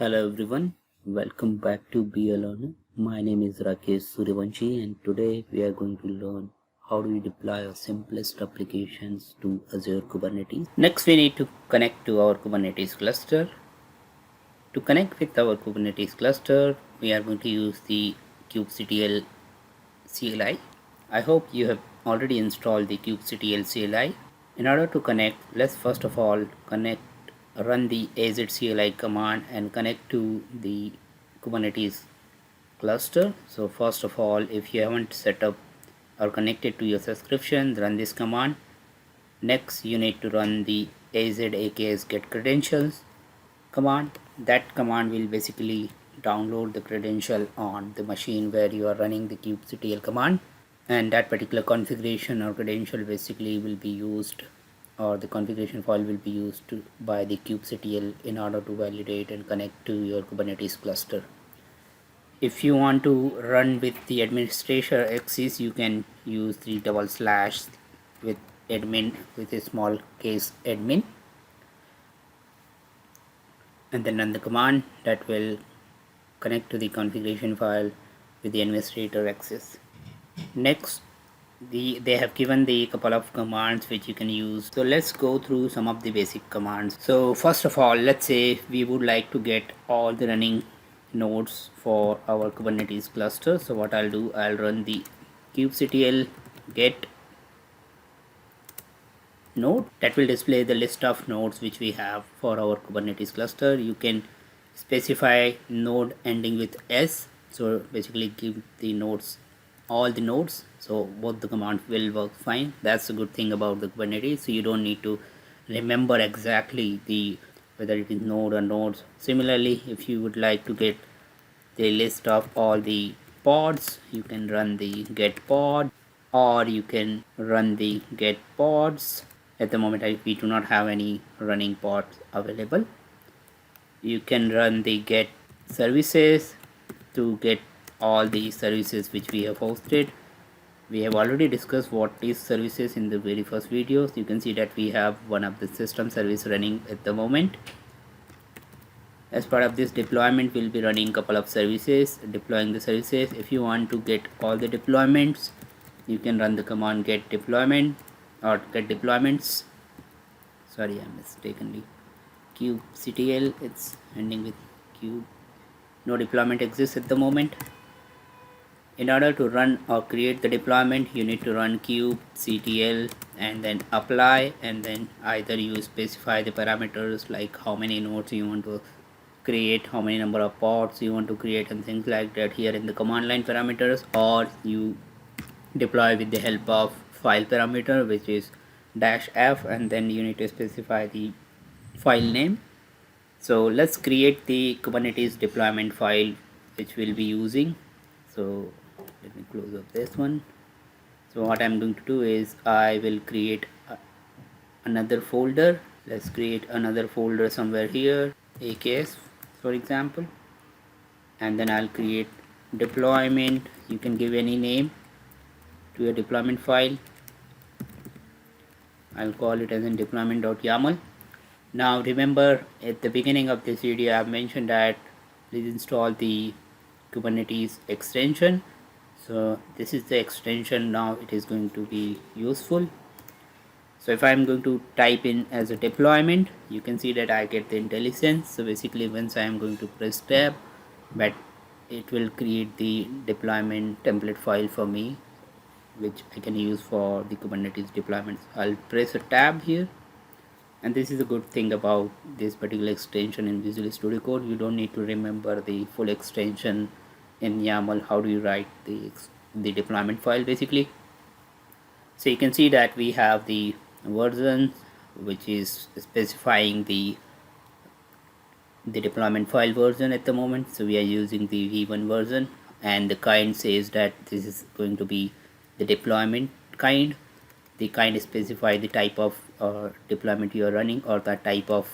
Hello everyone, welcome back to Be a Learner. My name is Rakesh Suryavanshi and today we are going to learn how do we deploy our simplest applications to Azure Kubernetes. Next we need to connect to our Kubernetes cluster. To connect with our Kubernetes cluster, we are going to use the KubeCtl CLI. I hope you have already installed the KubeCtl CLI. In order to connect, let's first of all run the AZCLI command and connect to the Kubernetes cluster. So first of all, if you haven't set up or connected to your subscription, run this command. Next, you need to run the AKS get credentials command. That command will basically download the credential on the machine where you are running the kubectl command, and that particular configuration or credential basically will be used, or the configuration file will be used by the kubectl in order to validate and connect to your Kubernetes cluster. If you want to run with the administrator access, you can use the / with admin with a small case admin, and then run the command that will connect to the configuration file with the administrator access. Next, they have given the couple of commands which you can use. So let's go through some of the basic commands. So first of all, let's say we would like to get all the running nodes for our Kubernetes cluster. So what I'll do, I'll run the kubectl get node. That will display the list of nodes which we have for our Kubernetes cluster. You can specify node ending with S, so basically give the nodes all the nodes, so both the commands will work fine. That's a good thing about the Kubernetes, so you don't need to remember exactly the whether it is node or nodes. Similarly, if you would like to get the list of all the pods, you can run the get pod, or you can run the get pods. At the moment we do not have any running pods available. You can run the get services to get all the services which we have hosted. We have already discussed what is services in the very first videos. You can see that we have one of the system service running at the moment. As part of this deployment, we'll be running a couple of services, deploying the services. If you want to get all the deployments, you can run the command get deployment or get deployments. Sorry, I mistakenly kubectl, it's ending with cube. No deployment exists at the moment. In order to run or create the deployment, you need to run kubectl and then apply, and then either you specify the parameters like how many nodes you want to create, how many number of pods you want to create, and things like that here in the command line parameters, or you deploy with the help of file parameter, which is -f, and then you need to specify the file name. So let's create the Kubernetes deployment file which we'll be using. So let me close up this one. So what I'm going to do is I will create another folder. Let's create another folder somewhere here, AKS for example, and then I'll create deployment. You can give any name to your deployment file. I'll call it as in deployment.yaml. Now remember, at the beginning of this video I have mentioned that please install the Kubernetes extension. So this is the extension. Now it is going to be useful. So if I'm going to type in as a deployment, you can see that I get the IntelliSense. So basically once I am going to press tab, but it will create the deployment template file for me, which I can use for the Kubernetes deployments. I'll press a tab here, and this is a good thing about this particular extension in Visual Studio Code. You don't need to remember the full extension in YAML. How do you write the deployment file basically? So you can see that we have the version which is specifying the deployment file version at the moment. So we are using the v1 version, and the kind says that this is going to be the deployment kind. The kind specify the type of deployment you are running, or the type of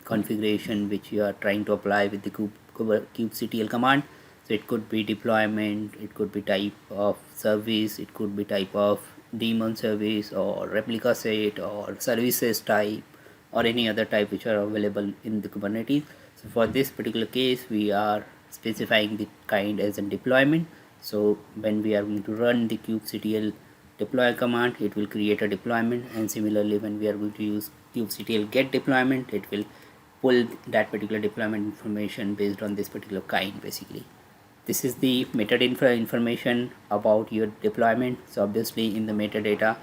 configuration which you are trying to apply with the kubectl command. So it could be deployment, it could be type of service, it could be type of daemon service or replica set or services type or any other type which are available in the Kubernetes. So for this particular case, we are specifying the kind as a deployment. So when we are going to run the kubectl deploy command, it will create a deployment, and similarly when we are going to use kubectl get deployment, it will pull that particular deployment information based on this particular kind. Basically, this is the metadata information about your deployment. So obviously in the metadata,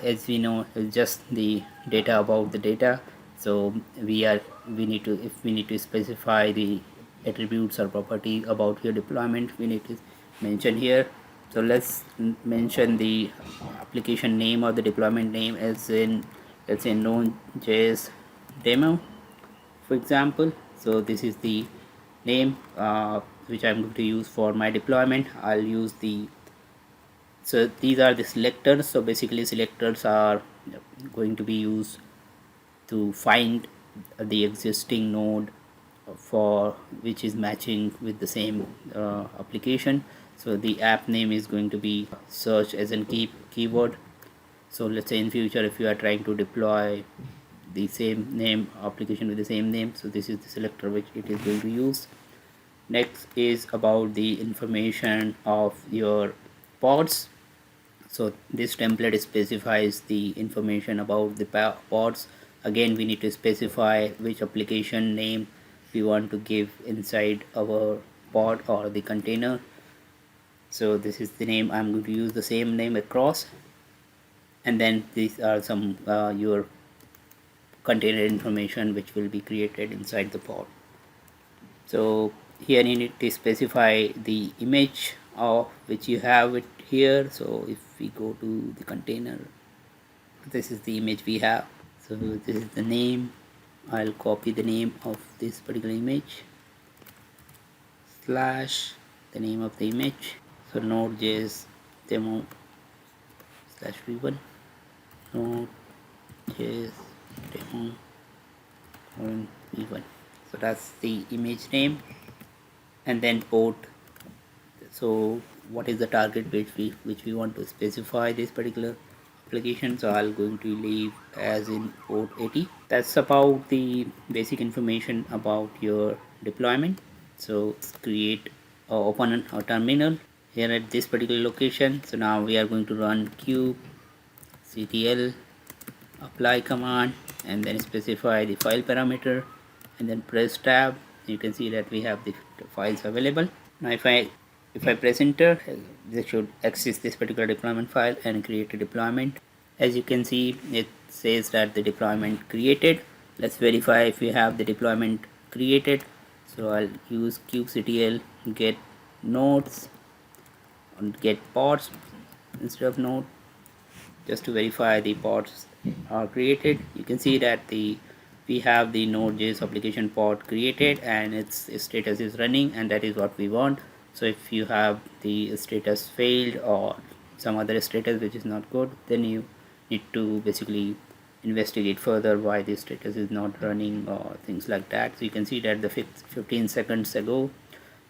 as we know, is just the data about the data. So we need to, if we need to specify the attributes or property about your deployment, we need to mention here. So let's mention the application name or the deployment name as in, let's say, node.js demo, for example. So this is the name which I'm going to use for my deployment. I'll use the, so these are the selectors. So basically selectors are going to be used to find the existing node for which is matching with the same application. So the app name is going to be search as a keyword. So let's say in future if you are trying to deploy the same name application with the same name, so this is the selector which it is going to use. Next is about the information of your pods. So this template specifies the information about the pods. Again, we need to specify which application name we want to give inside our pod or the container. So this is the name. I'm going to use the same name across, and then these are some your container information which will be created inside the pod. So here you need to specify the image of which you have it here. So if we go to the container, this is the image we have. So this is the name. I'll copy the name of this particular image slash the name of the image. So node.js demo slash v1, node.js demo v1. So that's the image name, and then port. So what is the target which we want to specify this particular application? So I'll going to leave as in port 80. That's about the basic information about your deployment. So let's create open a terminal here at this particular location. So now we are going to run kubectl apply command and then specify the file parameter and then press tab. You can see that we have the files available. Now if I press enter, this should access this particular deployment file and create a deployment. As you can see, it says that the deployment created. Let's verify if we have the deployment created. So I'll use kubectl get nodes and get pods instead of node, just to verify the pods are created. You can see that we have the node.js application pod created and its status is running, and that is what we want. So if you have the status failed or some other status which is not good, then you need to basically investigate further why the status is not running or things like that. So you can see that the 15 seconds ago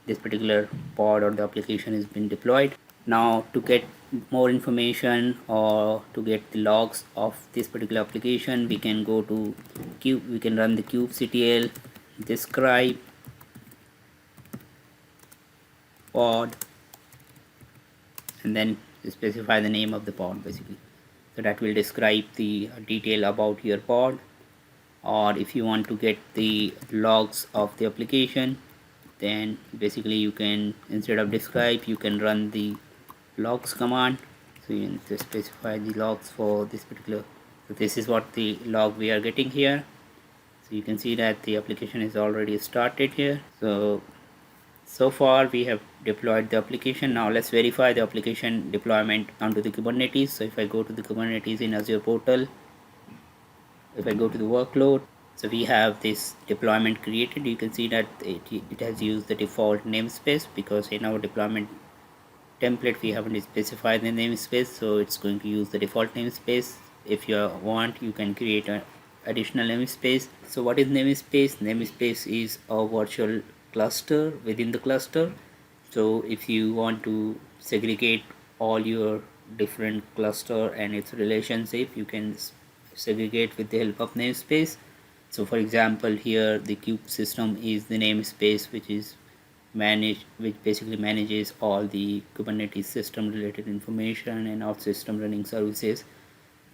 this particular pod or the application has been deployed. Now to get more information or to get the logs of this particular application, we can go to we can run the kubectl describe pod and then specify the name of the pod basically. So that will describe the detail about your pod. Or if you want to get the logs of the application, then basically you can, instead of describe, you can run the logs command. So you need to specify the logs for this particular. So this is what the log we are getting here. So you can see that the application is already started here. So far we have deployed the application. Now let's verify the application deployment onto the Kubernetes. So if I go to the Kubernetes in Azure portal, if I go to the workload, so we have this deployment created. You can see that it has used the default namespace because in our deployment template we haven't specified the namespace, so it's going to use the default namespace. If you want, you can create an additional namespace. So what is namespace? Namespace is a virtual cluster within the cluster. So if you want to segregate all your different cluster and its relationship, you can segregate with the help of namespace. So for example, here the kube system is the namespace which basically manages all the Kubernetes system related information and all system running services.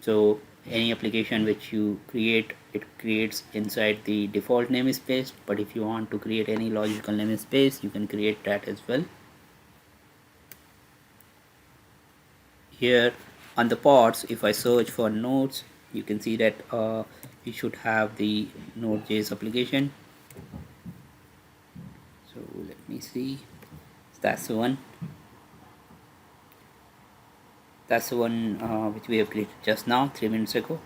So any application which you create, it creates inside the default namespace, but if you want to create any logical namespace, you can create that as well. Here on the pods, if I search for nodes, you can see that you should have the node.js application. So let me see, that's the one which we have created just now 3 minutes ago.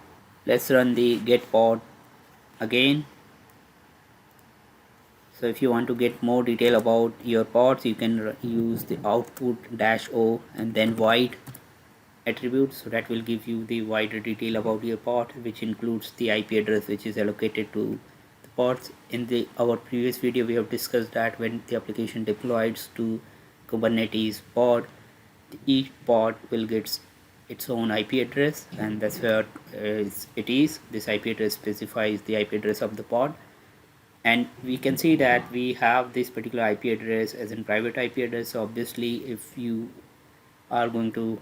Let's run the get pod again. So if you want to get more detail about your pods, you can use the output -o and then void attribute, so that will give you the wider detail about your pod, which includes the IP address which is allocated to the pods. In our previous video, we have discussed that when the application deploys to Kubernetes pod, each pod will get its own IP address, and that's where it is. This IP address specifies the IP address of the pod, and we can see that we have this particular IP address as in private IP address. So obviously, if you are going to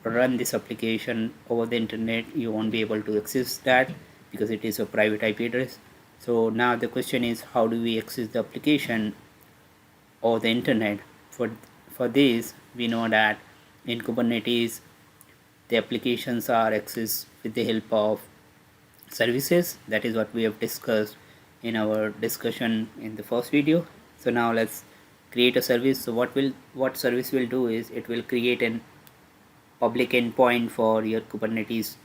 run this application over the internet, you won't be able to access that because it is a private IP address. So now the question is, how do we access the application over the internet? For this, we know that in Kubernetes, the applications are accessed with the help of services. That is what we have discussed in our discussion in the first video. So now let's create a service. So what service will do is it will create an public endpoint for your Kubernetes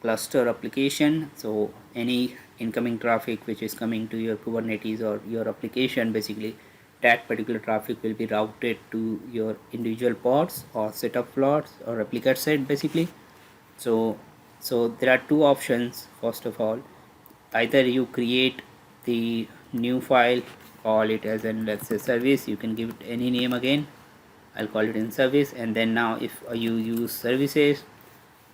cluster application. So any incoming traffic which is coming to your Kubernetes or your application, basically that particular traffic will be routed to your individual pods or setup plots or replica set basically. So there are two options. First of all, either you create the new file, call it as an, let's say, service. You can give it any name again. I'll call it in service, and then now if you use services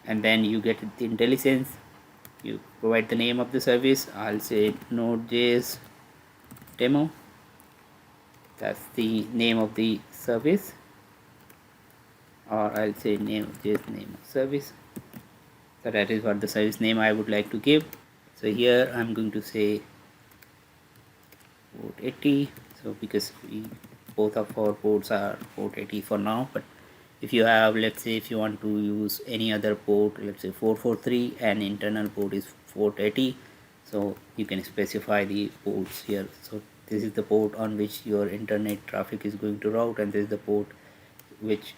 and then you get the intelligence, you provide the name of the service. I'll say node.js demo. That's the name of the service, or I'll say name.js name of service. So that is what the service name I would like to give. So here I'm going to say port 80. So because both of our ports are port 80 for now, but if you have, let's say, if you want to use any other port, let's say 443, and internal port is 480, so you can specify the ports here. So this is the port on which your internet traffic is going to route, and this is the port which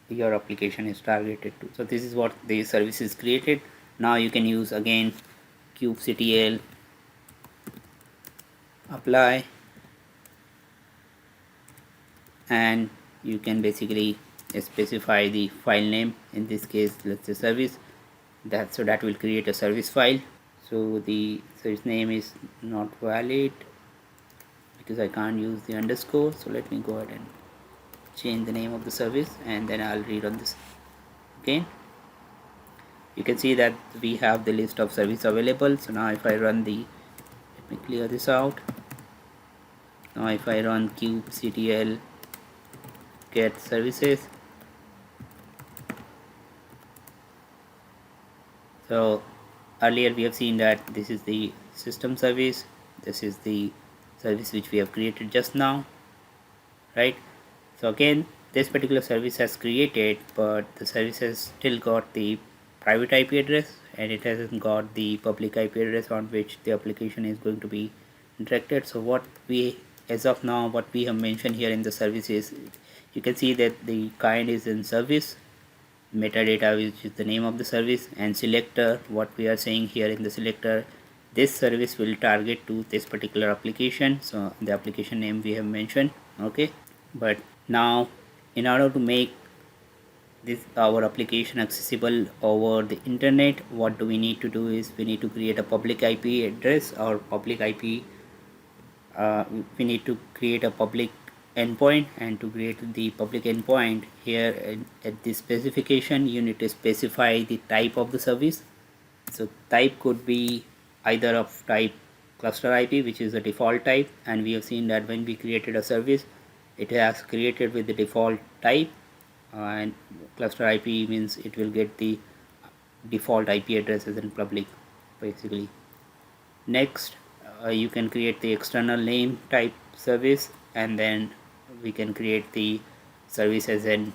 your application is targeted to. So this is what the service is created. Now you can use again KubeCtl apply, and you can basically specify the file name. In this case, let's say service. That will create a service file. So the service name is not valid because I can't use the underscore. So let me go ahead and change the name of the service, and then I'll read on this again. You can see that we have the list of service available. So now if I run let me clear this out. Now if I run KubeCtl get services, so earlier we have seen that this is the system service, this is the service which we have created just now, right? So again, this particular service has created, but the service has still got the private IP address, and it hasn't got the public IP address on which the application is going to be interacted. So what we, as of now, what we have mentioned here in the service is, you can see that the kind is in service, metadata which is the name of the service, and selector, what we are saying here in the selector, this service will target to this particular application. So the application name we have mentioned, okay. But now in order to make this our application accessible over the internet, what do we need to do is we need to create a public IP address or public IP. We need to create a public endpoint, and to create the public endpoint here at this specification, you need to specify the type of the service. So type could be either of type cluster IP, which is the default type, and we have seen that when we created a service, it has created with the default type, and cluster IP means it will get the default IP address as in public basically. Next, you can create the external name type service, and then we can create the service as an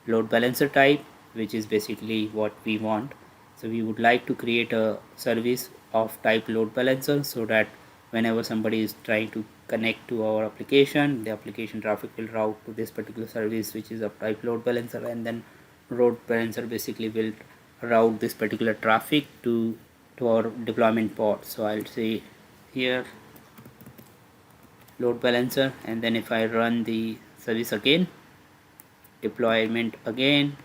load balancer type, which is basically what we want. So we would like to create a service of type load balancer, so that whenever somebody is trying to connect to our application, the application traffic will route to this particular service which is of type load balancer, and then load balancer basically will route this particular traffic to our deployment pod. So I'll say here load balancer, and then if I run the service again, deployment again,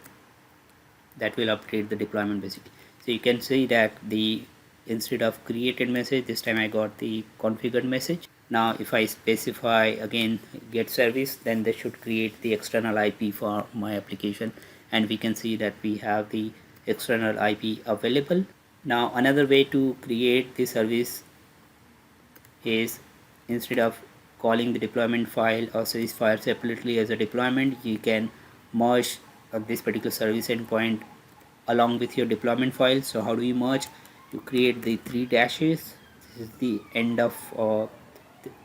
that will update the deployment basically. So you can see that the instead of created message, this time I got the configured message. Now if I specify again get service, then they should create the external IP for my application, and we can see that we have the external IP available. Now another way to create the service is, instead of calling the deployment file or service file separately as a deployment, you can merge this particular service endpoint along with your deployment file. So how do you merge? You create the 3 dashes. This is the end of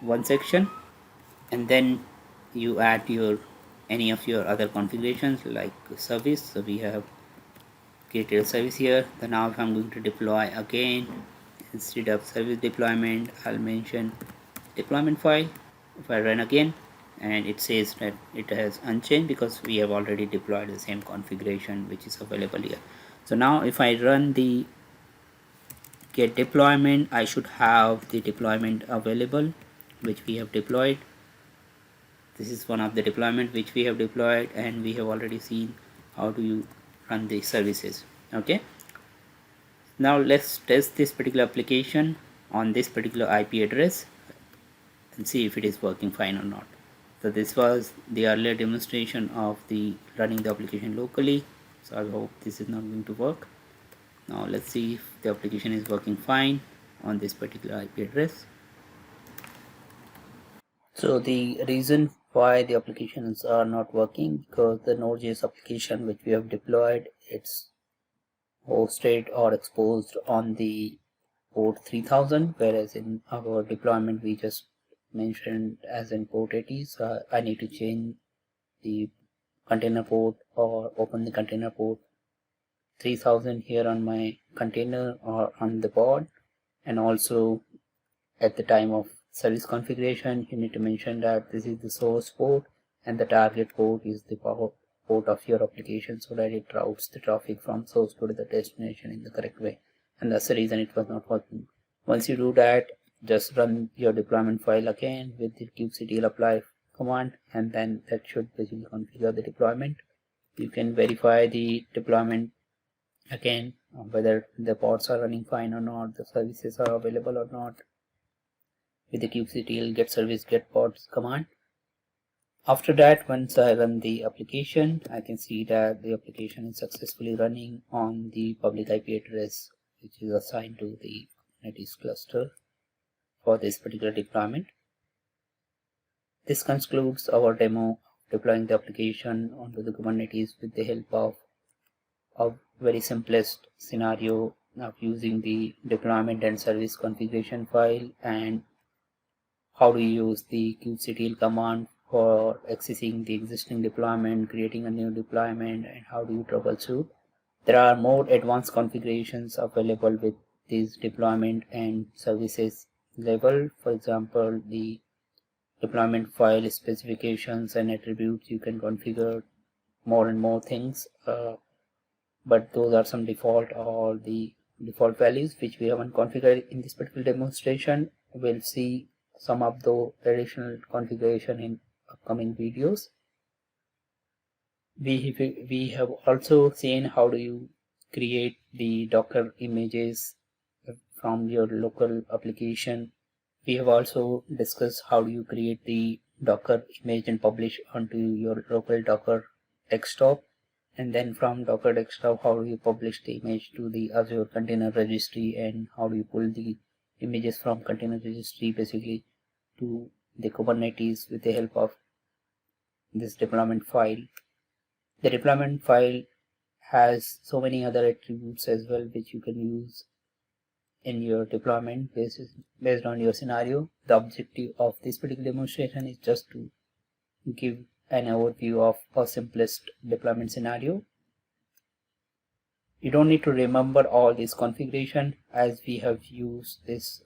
one section, and then you add your any of your other configurations like service. So we have created a service here. Then now if I'm going to deploy again, instead of service deployment, I'll mention deployment file. If I run again, and it says that it has unchanged because we have already deployed the same configuration which is available here. So now if I run the get deployment, I should have the deployment available which we have deployed. This is one of the deployment which we have deployed, and we have already seen how do you run the services. Okay, now let's test this particular application on this particular IP address and see if it is working fine or not. So this was the earlier demonstration of the running the application locally. So I hope this is not going to work. Now let's see if the application is working fine on this particular IP address. So the reason why the applications are not working, because the Node.js application which we have deployed, it's hosted or exposed on the port 3000, whereas in our deployment we just mentioned as in port 80. So I need to change the container port or open the container port 3000 here on my container or on the pod. And also at the time of service configuration, you need to mention that this is the source port and the target port is the power port of your application, so that it routes the traffic from source to the destination in the correct way. And that's the reason it was not working. Once you do that, just run your deployment file again with the kubectl apply command, and then that should basically configure the deployment. You can verify the deployment again, whether the pods are running fine or not, the services are available or not, with the kubectl get service get pods command. After that, once I run the application, I can see that the application is successfully running on the public IP address which is assigned to the Kubernetes cluster for this particular deployment. This concludes our demo deploying the application onto the Kubernetes with the help of a very simplest scenario of using the deployment and service configuration file, and how to use the kubectl command for accessing the existing deployment, creating a new deployment, and how do you troubleshoot. There are more advanced configurations available with this deployment and services level. For example, the deployment file specifications and attributes, you can configure more and more things, but those are some default or the default values which we haven't configured in this particular demonstration. We'll see some of the additional configuration in upcoming videos. We have also seen how do you create the Docker images from your local application. We have also discussed how do you create the Docker image and publish onto your local Docker desktop. And then from Docker desktop, how do you publish the image to the Azure Container Registry, and how do you pull the images from Container Registry basically to the Kubernetes with the help of this deployment file. The deployment file has so many other attributes as well, which you can use in your deployment based on your scenario. The objective of this particular demonstration is just to give an overview of a simplest deployment scenario. You don't need to remember all this configuration, as we have used this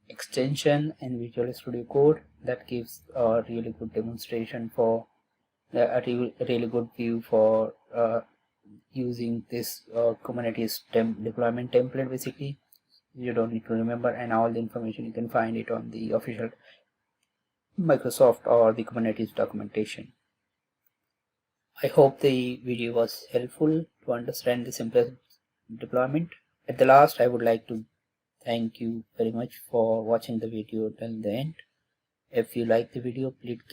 extension in Visual Studio Code that gives a really good demonstration for a really good view for using this Kubernetes deployment template. Basically, you don't need to remember, and all the information you can find it on the official Microsoft or the Kubernetes documentation. I hope the video was helpful to understand the simplest deployment. At the last, I would like to thank you very much for watching the video till the end. If you like the video, please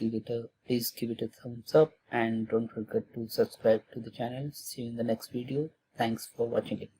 give it a thumbs up, and don't forget to subscribe to the channel. See you in the next video. Thanks for watching it.